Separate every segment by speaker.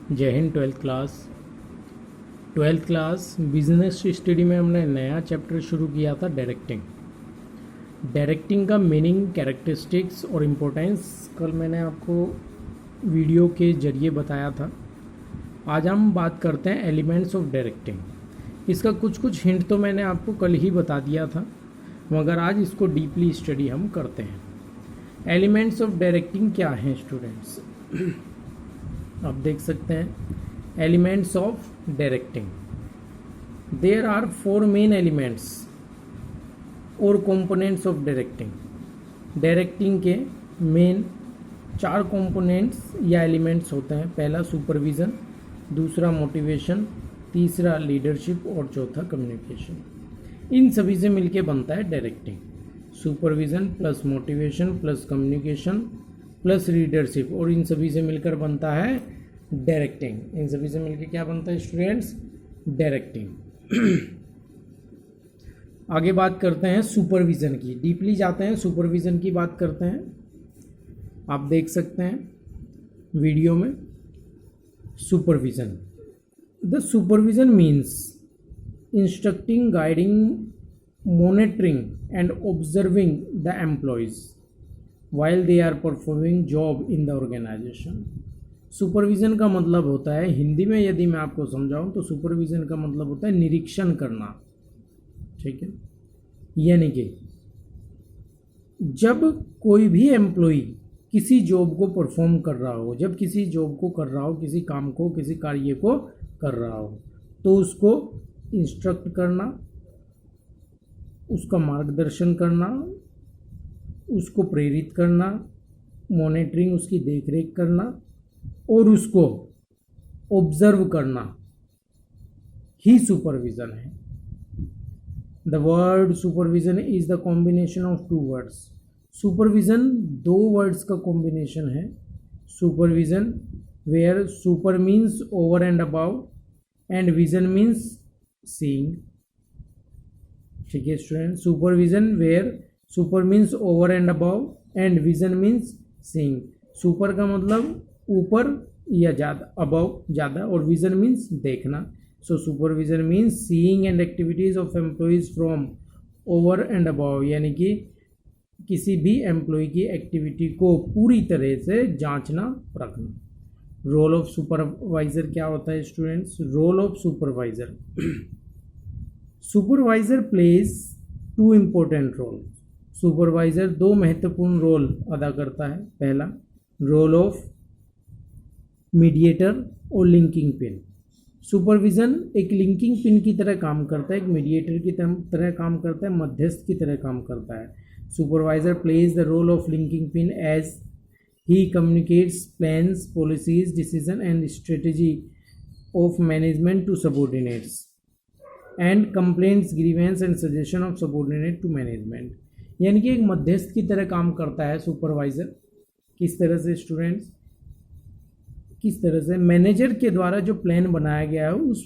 Speaker 1: जय Hind. Twelfth class business study में हमने नया चैप्टर शुरू किया था डायरेक्टिंग का मीनिंग, कैरेक्टरिस्टिक्स और इम्पोर्टेंस कल मैंने आपको वीडियो के जरिए बताया था। आज हम बात करते हैं एलिमेंट्स ऑफ डायरेक्टिंग। इसका कुछ हिंट तो मैंने आपको कल ही बता दिया था, मगर आज इसको डीपली स्टडी हम करते हैं। एलिमेंट्स ऑफ डायरेक्टिंग क्या हैं स्टूडेंट्स? आप देख सकते हैं elements of directing. There are 4 main elements और कंपोनेंट्स ऑफ डायरेक्टिंग। डायरेक्टिंग के मेन 4 कंपोनेंट्स या एलिमेंट्स होते हैं। पहला सुपरविज़न, दूसरा मोटिवेशन, तीसरा लीडरशिप और चौथा कम्युनिकेशन। इन सभी से मिलके बनता है directing. Supervision plus motivation plus communication plus leadership, और इन सभी से मिलकर बनता है डायरेक्टिंग। इन सभी से मिलकर क्या बनता है स्टूडेंट्स? डायरेक्टिंग। आगे बात करते हैं सुपरविज़न की, डीपली जाते हैं, सुपरविज़न की बात करते हैं। आप देख सकते हैं वीडियो में supervision. The supervision means instructing, guiding, monitoring and observing the employees while they are performing job in the organization। Supervision का मतलब होता है, हिंदी में यदि मैं आपको समझाऊं तो सुपरविज़न का मतलब होता है निरीक्षण करना। ठीक है, यानी कि जब कोई भी एम्प्लॉय किसी जॉब को परफॉर्म कर रहा हो, जब किसी जॉब को कर रहा हो, किसी काम को, किसी कार्य को कर रहा हो, तो उसको इंस्ट्रक्ट करना, उसका मार्गदर्शन करना, उसको प्रेरित करना, मॉनिटरिंग, उसकी देखरेख करना और उसको ऑब्जर्व करना ही सुपरविज़न है। The word supervision is the combination of 2 words. Supervision 2 words का कॉम्बिनेशन है। Supervision where super means over and above and vision means seeing. ठीक है student, supervision where super means over and above and vision means seeing. Super का मतलब ऊपर या ज़्यादा, above ज़्यादा, और विजन मीन्स देखना। So supervision means seeing and activities of employees from over and above, यानी कि किसी भी एम्प्लॉय की एक्टिविटी को पूरी तरह से जांचना, परखना। रोल ऑफ सुपरवाइज़र क्या होता है students? Role of supervisor, supervisor plays 2 important role. Supervisor 2 महत्वपूर्ण रोल अदा करता है। पहला, रोल ऑफ मीडिएटर और लिंकिंग पिन। सुपरविज़न एक लिंकिंग पिन की तरह काम करता है, एक मीडिएटर की तरह काम करता है, मध्यस्थ की तरह काम करता है। Supervisor plays the role of linking pin as he communicates plans, policies, decision and strategy of management to subordinates and complaints, grievance and suggestion of subordinate to management. यानी कि एक मध्यस्थ की तरह काम करता है सुपरवाइज़र। किस तरह से स्टूडेंट्स? किस तरह से? मैनेजर के द्वारा जो प्लान बनाया गया है उस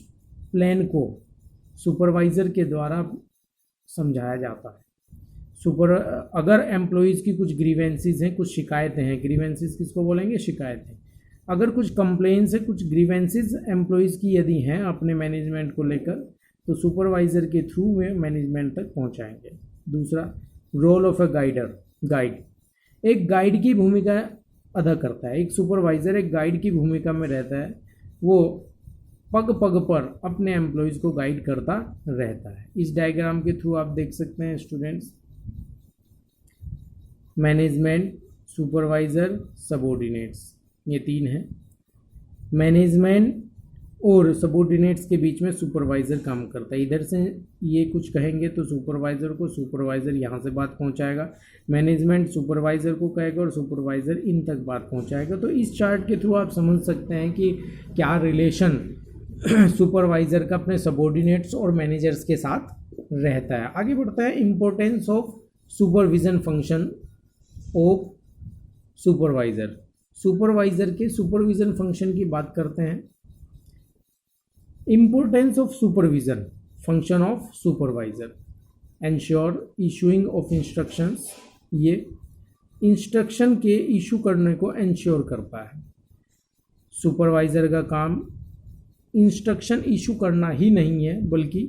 Speaker 1: प्लान को सुपरवाइज़र के द्वारा समझाया जाता है। अगर एम्प्लॉयज़ की कुछ ग्रीवेंसीज हैं, कुछ शिकायतें हैं, ग्रीवेंसीज किसको बोलेंगे? शिकायतें। अगर कुछ कंप्लेंट्स है, कुछ ग्रीवेंसीज एम्प्लॉयज़ की यदि हैं अपने मैनेजमेंट को लेकर, तो सुपरवाइज़र के थ्रू वे मैनेजमेंट तक पहुंचाएंगे। दूसरा, रोल ऑफ अ गाइड। एक गाइड की भूमिका अदा करता है। एक सुपरवाइज़र एक गाइड की भूमिका में रहता है। वो पग पग पर अपने एम्प्लॉयज़ को गाइड करता रहता है। इस डायग्राम के थ्रू आप देख सकते हैं स्टूडेंट्स, मैनेजमेंट, सुपरवाइज़र, सबॉर्डिनेट्स, ये 3 हैं। मैनेजमेंट और सबॉर्डिनेट्स के बीच में सुपरवाइज़र काम करता है। इधर से ये कुछ कहेंगे तो सुपरवाइज़र को, सुपरवाइज़र यहाँ से बात पहुँचाएगा, मैनेजमेंट सुपरवाइज़र को कहेगा और सुपरवाइज़र इन तक बात पहुँचाएगा। तो इस चार्ट के थ्रू आप समझ सकते हैं कि क्या रिलेशन सुपरवाइज़र का अपने सबॉर्डिनेट्स और मैनेजर्स के साथ रहता है। आगे बढ़ता है, importance of supervision function of supervisor. Supervisor के सुपरविज़न फंक्शन की बात करते हैं। Importance of supervision, function of supervisor, ensure issuing of instructions, ये इंस्ट्रक्शन के इशू करने को इंश्योर करता है। सुपरवाइज़र का काम इंस्ट्रक्शन इशू करना ही नहीं है, बल्कि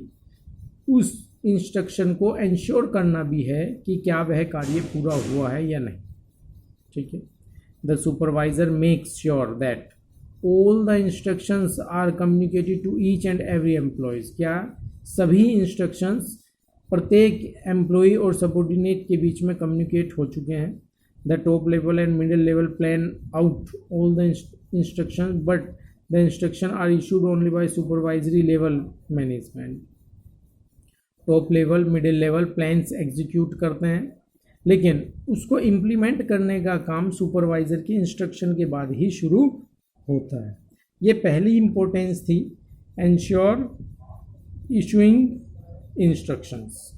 Speaker 1: उस इंस्ट्रक्शन को इंश्योर करना भी है कि क्या वह कार्य पूरा हुआ है या नहीं। ठीक है। The supervisor makes sure that all the instructions are communicated to each and every employees, क्या सभी इंस्ट्रक्शंस प्रत्येक एम्प्लॉय और सबऑर्डिनेट के बीच में कम्युनिकेट हो चुके हैं। The top level and middle level plan out all the instructions but the instruction are issued only by supervisory level management. Top level middle level plans execute करते हैं, लेकिन उसको इम्प्लीमेंट करने का काम सुपरवाइज़र की इंस्ट्रक्शन के बाद ही शुरू होता है। ये पहली इम्पोर्टेंस थी, एंश्योर इशूइंग इंस्ट्रक्शंस।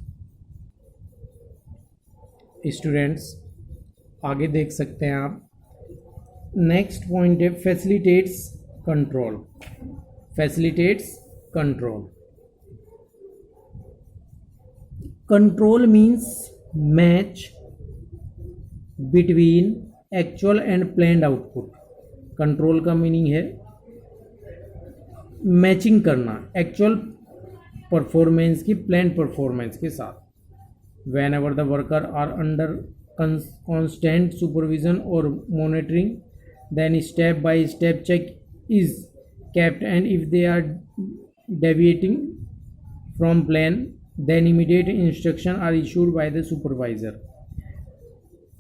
Speaker 1: स्टूडेंट्स आगे देख सकते हैं आप, नेक्स्ट पॉइंट है facilitates control. Facilitates control. Control means match between actual and planned output. Control का मीनिंग है मैचिंग करना एक्चुअल परफॉर्मेंस की प्लान्ड परफॉर्मेंस के साथ। Whenever the worker are under constant supervision or monitoring, then step by step check is kept, and if they are deviating from plan, then immediate instruction are issued by the supervisor.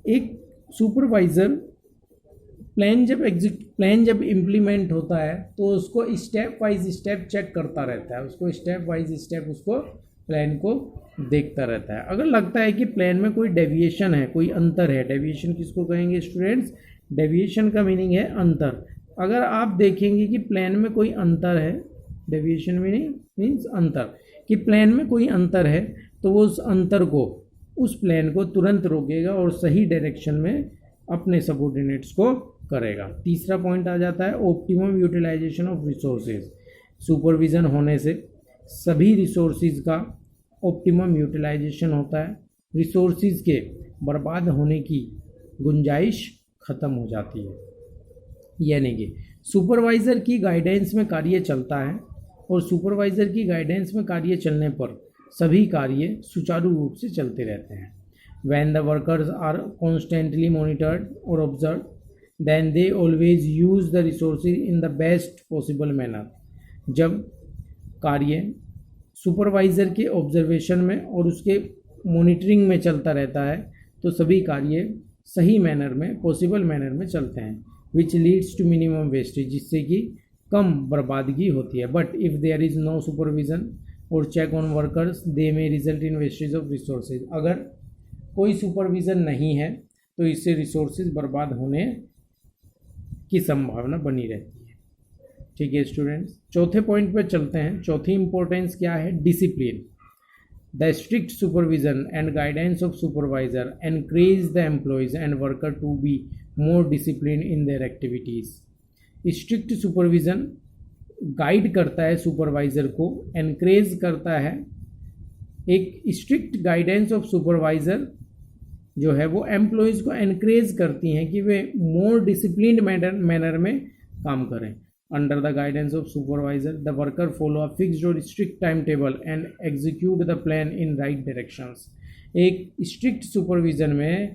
Speaker 1: एक supervisor plan जब implement होता है तो उसको step wise step check करता रहता है, उसको स्टेप वाइज स्टेप उसको प्लान को देखता रहता है। अगर लगता है कि प्लान में कोई डेविएशन है, कोई अंतर है, डेविएशन किसको कहेंगे स्टूडेंट्स? डेविएशन का मीनिंग है अंतर। अगर आप देखेंगे कि प्लान में कोई अंतर है, डेविएशन मीन्स अंतर, कि प्लान में कोई अंतर है, तो वो उस अंतर को, उस प्लान को तुरंत रोकेगा और सही डायरेक्शन में अपने सबऑर्डिनेट्स को करेगा। तीसरा पॉइंट आ जाता है optimum utilisation of resources. Supervision होने से सभी रिसोर्सेज का ऑप्टिमम यूटिलाइजेशन होता है, रिसोर्सेज के बर्बाद होने की गुंजाइश ख़त्म हो जाती है। यानी कि सुपरवाइज़र की गाइडेंस में कार्य चलता है और सुपरवाइज़र की गाइडेंस में कार्य चलने पर सभी कार्य सुचारू रूप से चलते रहते हैं। When the workers are constantly monitored or observed, then they always use the resources in the best possible manner. जब कार्य सुपरवाइज़र के ऑब्जर्वेशन में और उसके मॉनिटरिंग में चलता रहता है तो सभी कार्य सही मैनर में, पॉसिबल मैनर में चलते हैं, which leads to minimum wastage, जिससे कि कम बर्बादगी होती है। But if there is no supervision और check on workers they may result in wastage of resources. अगर कोई सुपरविज़न नहीं है तो इससे रिसोर्सेज बर्बाद होने की संभावना बनी रहती है। ठीक है स्टूडेंट्स, चौथे पॉइंट पर चलते हैं। चौथी इंपॉर्टेंस क्या है? Discipline. The strict supervision and guidance of supervisor encourage the employees and worker to be more discipline in their activities. Strict supervision guide करता है सुपरवाइज़र को, एनकरेज करता है। एक स्ट्रिक्ट गाइडेंस ऑफ सुपरवाइज़र जो है वो एम्प्लॉयज़ को एनकरेज करती हैं कि वे मोर डिसिप्लिन्ड मैनर में काम करें। Under the guidance of supervisor the worker follow a fixed और strict time table and execute the plan in right directions. एक स्ट्रिक्ट सुपरविज़न में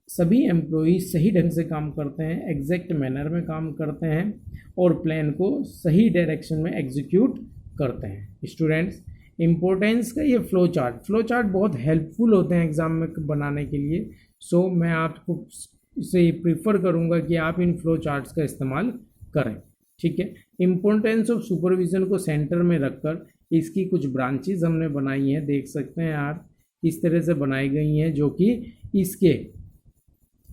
Speaker 1: सभी एम्प्लॉय सही ढंग से काम करते हैं, एग्जैक्ट मैनर में काम करते हैं और प्लान को सही डायरेक्शन में एग्जीक्यूट करते हैं। स्टूडेंट्स, इम्पोर्टेंस का ये फ्लो चार्ट बहुत हेल्पफुल होते हैं एग्ज़ाम में बनाने के लिए। सो मैं आपको से प्रीफर करूँगा कि आप इन फ्लो चार्ट्स का इस्तेमाल करें। ठीक है, इम्पोर्टेंस ऑफ सुपरविज़न को सेंटर में रखकर इसकी कुछ ब्रांचेज हमने बनाई हैं, देख सकते हैं आप किस तरह से बनाई गई हैं, जो कि इसके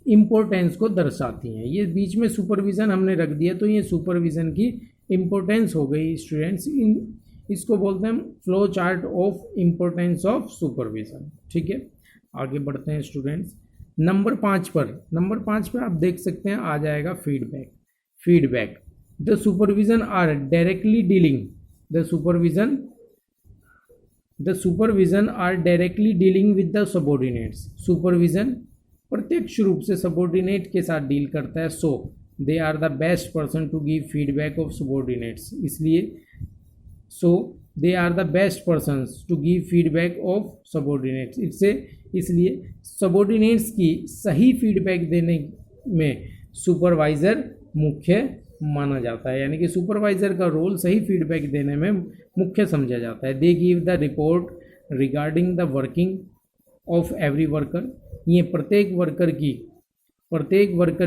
Speaker 1: इम्पोर्टेंस को दर्शाती हैं। ये बीच में सुपरविज़न हमने रख दिया तो ये सुपरविज़न की इम्पोर्टेंस हो गई स्टूडेंट्स। इसको बोलते हैं flow chart of importance of supervision. ठीक है, आगे बढ़ते हैं स्टूडेंट्स। नंबर 5 पर आप देख सकते हैं आ जाएगा feedback. The supervision are directly dealing are directly dealing with the subordinates. Supervision प्रत्यक्ष रूप से सबऑर्डिनेट के साथ डील करता है। So they are the best person to give feedback of subordinates, इसलिए so they are the best persons to give feedback of subordinates, इसलिए subordinates की सही फीडबैक देने में सुपरवाइज़र मुख्य माना जाता है, यानी कि सुपरवाइज़र का रोल सही फीडबैक देने में मुख्य समझा जाता है। They give the report regarding the working of every worker, ये प्रत्येक वर्कर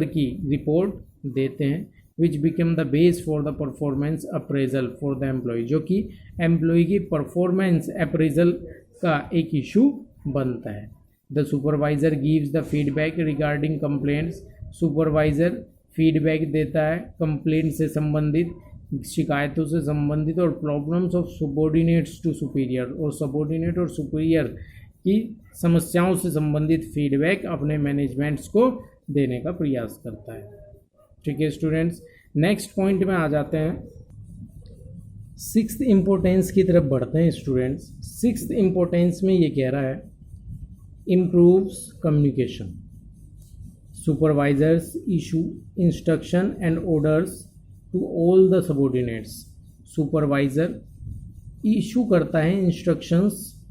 Speaker 1: की रिपोर्ट देते हैं, which become the base for the performance appraisal for the employee, जो कि एम्प्लॉय की परफॉर्मेंस अप्रेजल का एक इशू बनता है। The supervisor gives the feedback regarding complaints, supervisor feedback देता है कंप्लेंट से संबंधित, शिकायतों से संबंधित और problems of subordinates to superior, और सबॉर्डिनेट और सुपीरियर की समस्याओं से संबंधित फीडबैक अपने मैनेजमेंट्स को देने का प्रयास करता है। ठीक है स्टूडेंट्स, नेक्स्ट पॉइंट में आ जाते हैं, सिक्स्थ इम्पोर्टेंस की तरफ बढ़ते हैं स्टूडेंट्स। सिक्स्थ इम्पोर्टेंस में ये कह रहा है improves communication, supervisors issue instruction and orders to all the subordinates, supervisor issue करता है इंस्ट्रक्शंस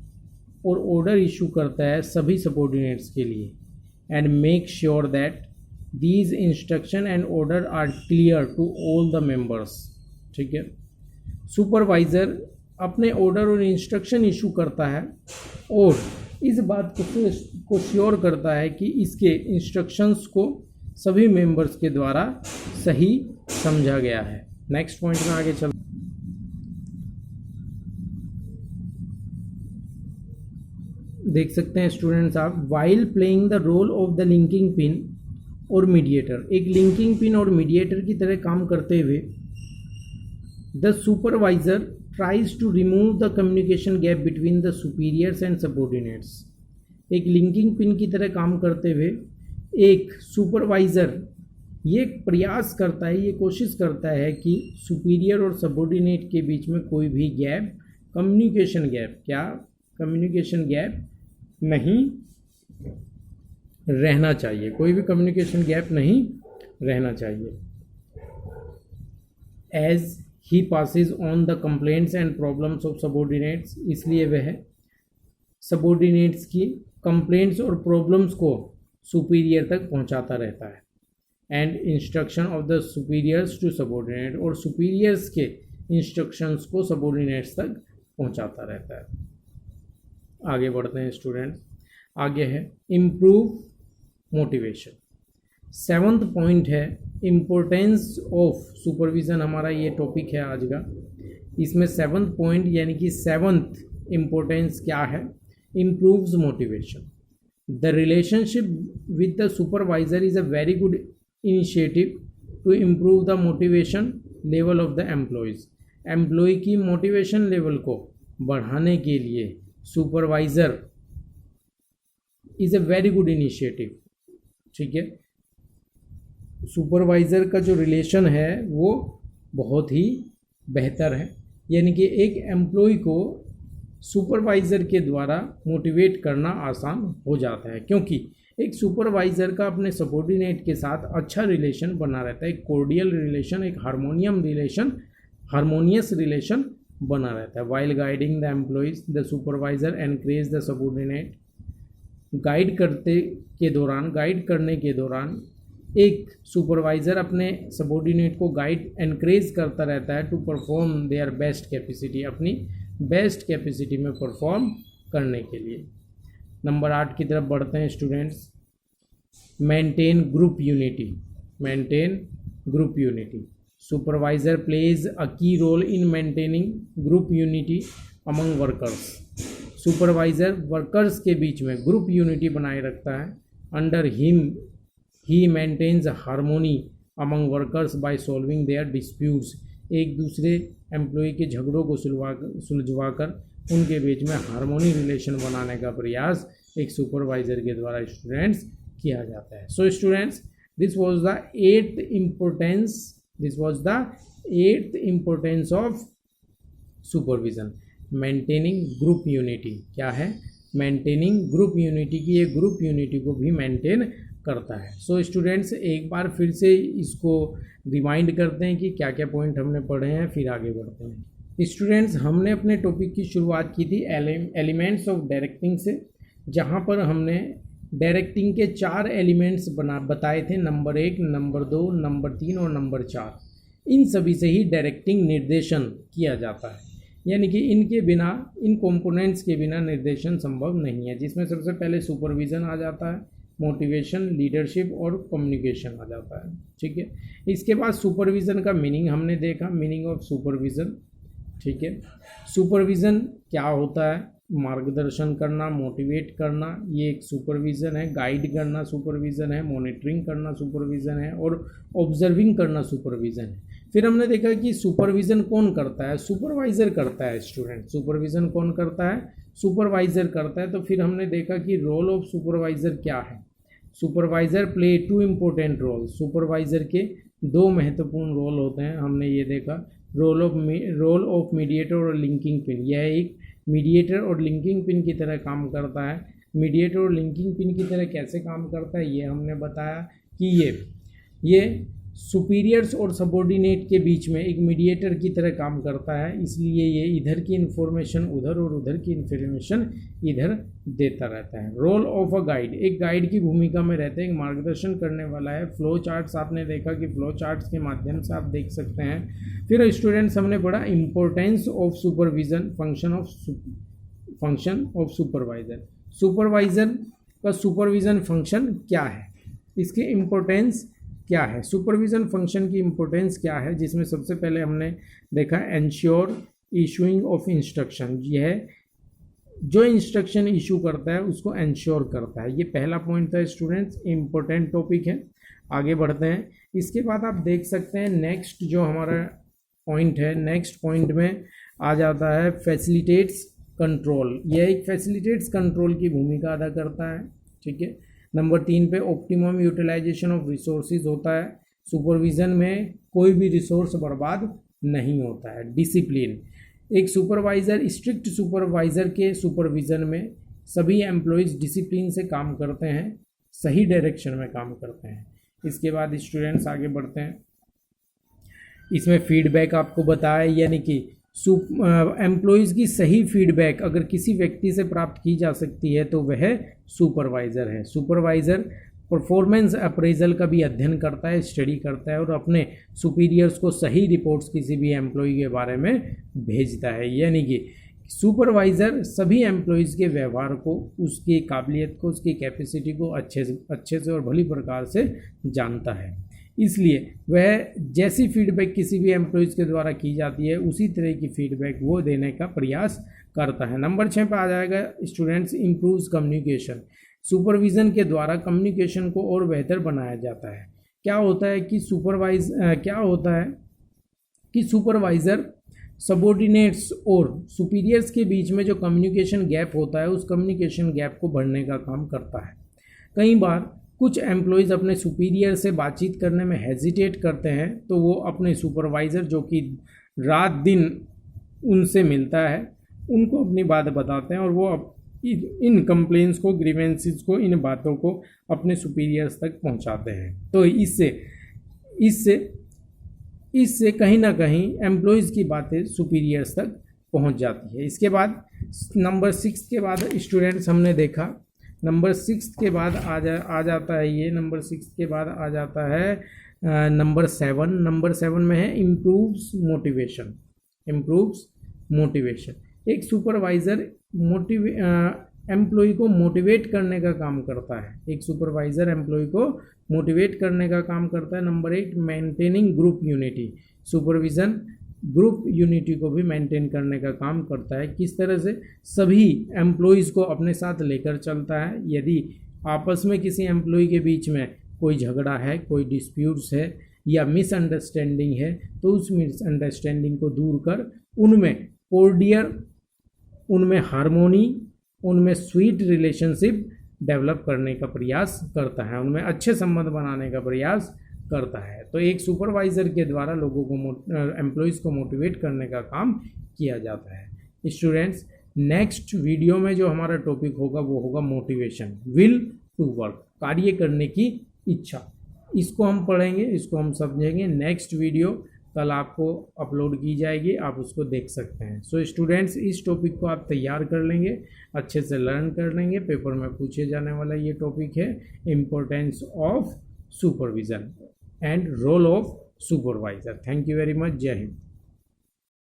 Speaker 1: और ऑर्डर इशू करता है सभी सबॉर्डिनेट्स के लिए, and make sure that these instruction and order are clear to all the members. ठीक है, सुपरवाइज़र अपने ऑर्डर और इंस्ट्रक्शन इशू करता है और इस बात को श्योर करता है कि इसके इंस्ट्रक्शंस को सभी मेंबर्स के द्वारा सही समझा गया है। नेक्स्ट पॉइंट में आगे चल, देख सकते हैं स्टूडेंट्स आप, while playing the role of the linking pin और मीडिएटर, एक लिंकिंग पिन और मीडिएटर की तरह काम करते हुए the supervisor tries to remove the communication gap between the superiors and subordinates, एक लिंकिंग पिन की तरह काम करते हुए एक सुपरवाइज़र ये प्रयास करता है, ये कोशिश करता है कि सुपीरियर और सबॉर्डिनेट के बीच में कोई भी गैप, कम्युनिकेशन गैप नहीं रहना चाहिए, कोई भी कम्युनिकेशन गैप नहीं रहना चाहिए। As he passes on the complaints and problems of subordinates, इसलिए वह सबॉर्डिनेट्स की कंप्लेंट्स और प्रॉब्लम्स को सुपीरियर तक पहुंचाता रहता है। And instruction of the superiors to subordinate, और सुपीरियर्स के इंस्ट्रक्शंस को सबॉर्डिनेट्स तक पहुंचाता रहता है। आगे बढ़ते हैं स्टूडेंट्स, आगे है इम्प्रूव मोटिवेशन। सेवंथ पॉइंट है इम्पोर्टेंस ऑफ सुपरविज़न, हमारा ये टॉपिक है आज का। इसमें सेवंथ पॉइंट यानी कि सेवंथ इम्पोर्टेंस क्या है, improves motivation. The relationship with the supervisor is a very good initiative to improve the motivation level of the employees, employee की मोटिवेशन लेवल को बढ़ाने के लिए supervisor is a very good initiative. ठीक है, supervisor का जो रिलेशन है वो बहुत ही बेहतर है, यानी कि एक एम्प्लॉय को सुपरवाइज़र के द्वारा मोटिवेट करना आसान हो जाता है, क्योंकि एक सुपरवाइज़र का अपने सबॉर्डिनेट के साथ अच्छा रिलेशन बना रहता है, एक कोर्डियल रिलेशन, एक हार्मोनियस रिलेशन बना रहता है। While guiding the employees the supervisor encourage the subordinate, guide करने के दौरान एक सुपरवाइज़र अपने सबॉर्डिनेट को एनकरेज करता रहता है to perform their best capacity, अपनी बेस्ट कैपेसिटी में परफॉर्म करने के लिए। नंबर 8 की तरफ बढ़ते हैं students, maintain group unity. Supervisor plays a key role in maintaining group unity among workers, supervisor workers के बीच में ग्रुप यूनिटी बनाए रखता है। Under him he maintains harmony among workers by solving their disputes, एक दूसरे एम्प्लॉय के झगड़ों को सुलझवाकर उनके बीच में हारमोनी रिलेशन बनाने का प्रयास एक सुपरवाइज़र के द्वारा स्टूडेंट्स किया जाता है। So students, this was the eighth importance of supervision. Maintaining group unity क्या है, मेंटेनिंग ग्रुप यूनिटी की, ये ग्रुप यूनिटी को भी मेंटेन करता है। सो स्टूडेंट्स एक बार फिर से इसको रिमाइंड करते हैं कि क्या क्या पॉइंट हमने पढ़े हैं, फिर आगे बढ़ते हैं। स्टूडेंट्स हमने अपने टॉपिक की शुरुआत की थी एलिमेंट्स ऑफ डायरेक्टिंग से, जहाँ पर हमने डायरेक्टिंग के 4 एलिमेंट्स बताए थे, नंबर 1, नंबर 2, नंबर 3 और नंबर 4। इन सभी से ही डायरेक्टिंग निर्देशन किया जाता है, यानी कि इनके बिना, इन कंपोनेंट्स के बिना निर्देशन संभव नहीं है, जिसमें सबसे पहले सुपरविज़न आ जाता है, मोटिवेशन, लीडरशिप और कम्युनिकेशन आ जाता है। ठीक है, इसके बाद सुपरविज़न का मीनिंग हमने देखा, मीनिंग ऑफ सुपरविज़न। ठीक है, सुपरविज़न क्या होता है? मार्गदर्शन करना, मोटिवेट करना, ये एक सुपरविज़न है। गाइड करना सुपरविज़न है, मॉनिटरिंग करना सुपरविज़न है, और ऑब्जर्विंग करना सुपरविज़न है। फिर हमने देखा कि सुपरविज़न कौन करता है? सुपरवाइज़र करता है स्टूडेंट। सुपरविज़न कौन करता है? सुपरवाइज़र करता है। तो फिर हमने देखा कि रोल ऑफ सुपरवाइज़र क्या है। Supervisor play 2 important role. Supervisor के 2 महत्वपूर्ण रोल होते हैं, हमने ये देखा। रोल ऑफ मीडिएटर और लिंकिंग पिन, यह एक मीडिएटर और लिंकिंग पिन की तरह काम करता है। मीडिएटर और लिंकिंग पिन की तरह कैसे काम करता है, ये हमने बताया कि ये सुपीरियर्स और सबॉर्डिनेट के बीच में एक मीडिएटर की तरह काम करता है, इसलिए ये इधर की इन्फॉर्मेशन उधर और उधर की इन्फॉर्मेशन इधर देता रहता है। रोल ऑफ अ गाइड, एक गाइड की भूमिका में रहते हैं, एक मार्गदर्शन करने वाला है। फ्लो चार्ट्स आपने देखा कि फ्लो चार्ट्स के माध्यम से आप देख सकते हैं। फिर स्टूडेंट्स हमने पढ़ा importance of supervision, function of supervisor. Supervisor का सुपरविज़न फंक्शन क्या है, इसकी इम्पोर्टेंस क्या है, सुपरविज़न फंक्शन की इम्पोर्टेंस क्या है, जिसमें सबसे पहले हमने देखा एंश्योर इशूइंग ऑफ इंस्ट्रक्शन। यह जो इंस्ट्रक्शन इशू करता है उसको एंश्योर करता है। ये पहला पॉइंट था स्टूडेंट्स, इम्पोर्टेंट टॉपिक है। आगे बढ़ते हैं। इसके बाद आप देख सकते हैं नेक्स्ट जो हमारा पॉइंट है, नेक्स्ट पॉइंट में आ जाता है फैसिलिटेट्स कंट्रोल। यह एक फैसिलिटेट्स कंट्रोल की भूमिका अदा करता है। ठीक है, नंबर 3 पे ऑप्टिमम यूटिलाइजेशन ऑफ रिसोर्सेज होता है। सुपरविज़न में कोई भी रिसोर्स बर्बाद नहीं होता है। डिसिप्लिन, एक सुपरवाइज़र, स्ट्रिक्ट सुपरवाइज़र के सुपरविज़न में सभी एम्प्लॉयज़ डिसिप्लिन से काम करते हैं, सही डायरेक्शन में काम करते हैं। इसके बाद स्टूडेंट्स आगे बढ़ते हैं। इसमें फीडबैक आपको बताया, यानी कि एम्प्लॉयज़ की सही फीडबैक अगर किसी व्यक्ति से प्राप्त की जा सकती है तो वह सुपरवाइज़र है। सुपरवाइज़र परफॉर्मेंस अप्रेजल का भी अध्ययन करता है, स्टडी करता है और अपने सुपीरियर्स को सही रिपोर्ट्स किसी भी एम्प्लॉय के बारे में भेजता है। यानी कि सुपरवाइज़र सभी एम्प्लॉयज़ के व्यवहार को, उसकी काबिलियत को, उसकी कैपेसिटी को अच्छे से और भली प्रकार से जानता है। इसलिए वह जैसी फीडबैक किसी भी एम्प्लॉयज़ के द्वारा की जाती है उसी तरह की फीडबैक वो देने का प्रयास करता है। नंबर 6 पे आ जाएगा स्टूडेंट्स इम्प्रूव्स कम्युनिकेशन। सुपरविज़न के द्वारा कम्युनिकेशन को और बेहतर बनाया जाता है। क्या होता है कि सुपरवाइज़र सबॉर्डिनेट्स और सुपीरियर्स के बीच में जो कम्युनिकेशन गैप होता है उस कम्युनिकेशन गैप को भरने का काम करता है। कई बार कुछ एम्प्लॉयज़ अपने सुपीरियर से बातचीत करने में हेजिटेट करते हैं, तो वो अपने सुपरवाइज़र जो कि रात दिन उनसे मिलता है उनको अपनी बात बताते हैं और वो इन कंप्लेंट्स को, ग्रीवेंसेस को, इन बातों को अपने सुपीरियर्स तक पहुंचाते हैं। तो इससे कहीं ना कहीं एम्प्लॉयज़ की बातें सुपीरियर्स तक पहुंच जाती है। इसके बाद नंबर 6 के बाद स्टूडेंट्स हमने देखा, नंबर 6 के बाद आ जाता है ये, नंबर 6 के बाद आ जाता है नंबर 7। नंबर 7 में है इम्प्रूव्स मोटिवेशन। एक सुपरवाइज़र एम्प्लॉय को मोटिवेट करने का काम करता है। एक सुपरवाइज़र एम्प्लॉय को मोटिवेट करने का काम करता है। Number 8 maintaining group unity. Supervision group unity को भी मेंटेन करने का काम करता है। किस तरह से? सभी एम्प्लॉयज़ को अपने साथ लेकर चलता है। यदि आपस में किसी एम्प्लॉय के बीच में कोई झगड़ा है, कोई डिस्प्यूट्स है या मिसअंडरस्टैंडिंग है, तो उस मिसअंडरस्टैंडिंग को दूर कर उनमें कोर्डियर, उनमें हार्मोनी, उनमें स्वीट रिलेशनशिप डेवलप करने का प्रयास करता है, उनमें अच्छे संबंध बनाने का प्रयास करता है। तो एक सुपरवाइज़र के द्वारा लोगों को, एम्प्लॉयज़ को मोटिवेट करने का काम किया जाता है। स्टूडेंट्स नेक्स्ट वीडियो में जो हमारा टॉपिक होगा वो होगा मोटिवेशन, विल टू वर्क। कार्य करने की इच्छा, इसको हम पढ़ेंगे, इसको हम समझेंगे। नेक्स्ट वीडियो कल आपको अपलोड की जाएगी, आप उसको देख सकते हैं। सो स्टूडेंट्स, इस टॉपिक को आप तैयार कर लेंगे, अच्छे से लर्न कर लेंगे। पेपर में पूछे जाने वाला ये टॉपिक है importance of supervision and role of supervisor. Thank you very much. जय हिंद।